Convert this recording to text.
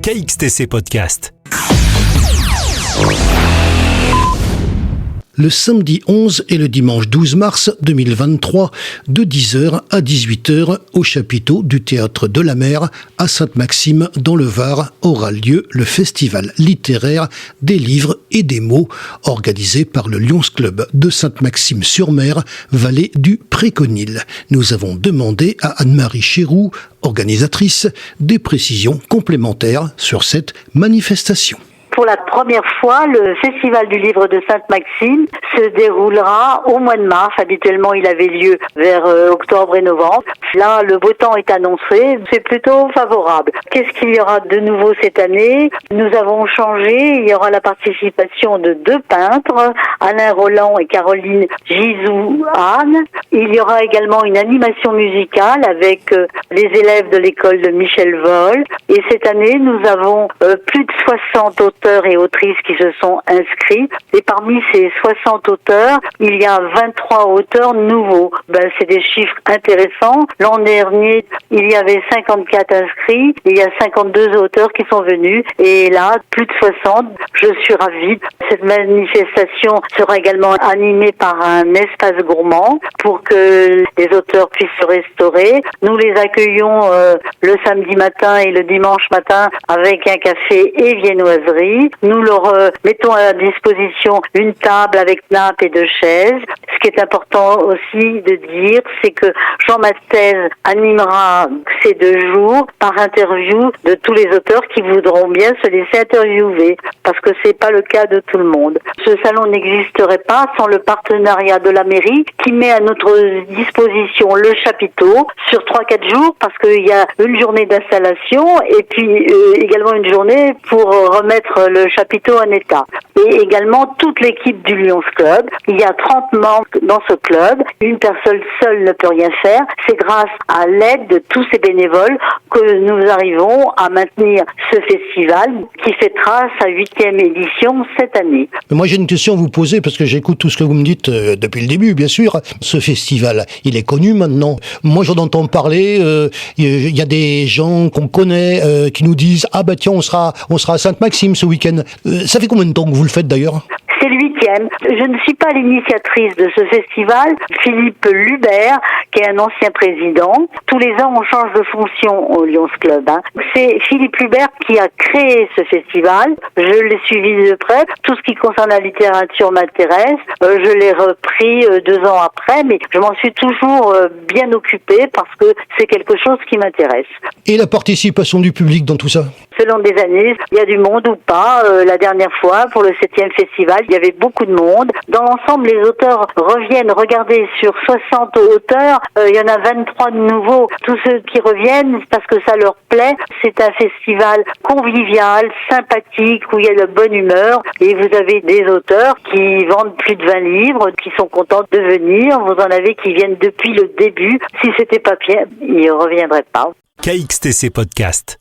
KXTC Podcast. Le samedi 11 et le dimanche 12 mars 2023, de 10h à 18h, au chapiteau du Théâtre de la Mer, à Sainte-Maxime, dans le Var, aura lieu le festival littéraire des livres et des mots, organisé par le Lions Club de Sainte-Maxime-sur-Mer, vallée du Préconil. Nous avons demandé à Anne-Marie Chéroux, organisatrice, des précisions complémentaires sur cette manifestation. Pour la première fois, le Festival du Livre de Sainte-Maxime se déroulera au mois de mars. Habituellement, il avait lieu vers octobre et novembre. Là, le beau temps est annoncé. C'est plutôt favorable. Qu'est-ce qu'il y aura de nouveau cette année? Nous avons changé. Il y aura la participation de 2 peintres, Alain Roland et Caroline Gizou-Anne. Il y aura également une animation musicale avec les élèves de l'école de Michel Vol. Et cette année, nous avons plus de 60 auteurs et autrices qui se sont inscrits. Et parmi ces 60 auteurs, il y a 23 auteurs nouveaux. C'est des chiffres intéressants. L'an dernier, il y avait 54 inscrits. Il y a 52 auteurs qui sont venus. Et là, plus de 60. Je suis ravie. Cette manifestation sera également animée par un espace gourmand pour que les auteurs puissent se restaurer. Nous les accueillons le samedi matin et le dimanche matin avec un café et viennoiserie. Nous leur mettons à disposition une table avec nappe et 2 chaises. Ce qui est important aussi de dire, c'est que Jean Mastez animera ces 2 jours par interview de tous les auteurs qui voudront bien se laisser interviewer, parce que c'est pas le cas de tout le monde. Ce salon n'existerait pas sans le partenariat de la mairie qui met à notre disposition le chapiteau sur 3-4 jours, parce qu'il y a une journée d'installation et puis également une journée pour remettre le chapiteau en état. Et également toute l'équipe du Lions Club. Il y a 30 membres dans ce club. Une personne seule ne peut rien faire. C'est grâce à l'aide de tous ces bénévoles que nous arrivons à maintenir ce festival qui fêtera sa 8e édition cette année. Moi, j'ai une question à vous poser parce que j'écoute tout ce que vous me dites depuis le début, bien sûr. Ce festival, il est connu maintenant. Moi, j'en entends parler. Il y a des gens qu'on connaît qui nous disent « Ah bah tiens, on sera à Sainte-Maxime ce week-end ». Ça fait combien de temps que vous le faites d'ailleurs ? C'est le 8e. Je ne suis pas l'initiatrice de ce festival. Philippe Lubert, qui est un ancien président. Tous les ans, on change de fonction au Lions Club. C'est Philippe Lubert qui a créé ce festival. Je l'ai suivi de près. Tout ce qui concerne la littérature m'intéresse. Je l'ai repris 2 ans après, mais je m'en suis toujours bien occupée parce que c'est quelque chose qui m'intéresse. Et la participation du public dans tout ça ? Selon des années, il y a du monde ou pas. La dernière fois, pour le 7e festival, il y avait beaucoup de monde. Dans l'ensemble, les auteurs reviennent. Regardez, sur 60 auteurs, il y en a 23 de nouveaux. Tous ceux qui reviennent, parce que ça leur plaît. C'est un festival convivial, sympathique, où il y a de bonne humeur. Et vous avez des auteurs qui vendent plus de 20 livres, qui sont contents de venir. Vous en avez qui viennent depuis le début. Si c'était pas bien, ils ne reviendraient pas. KXTC Podcast.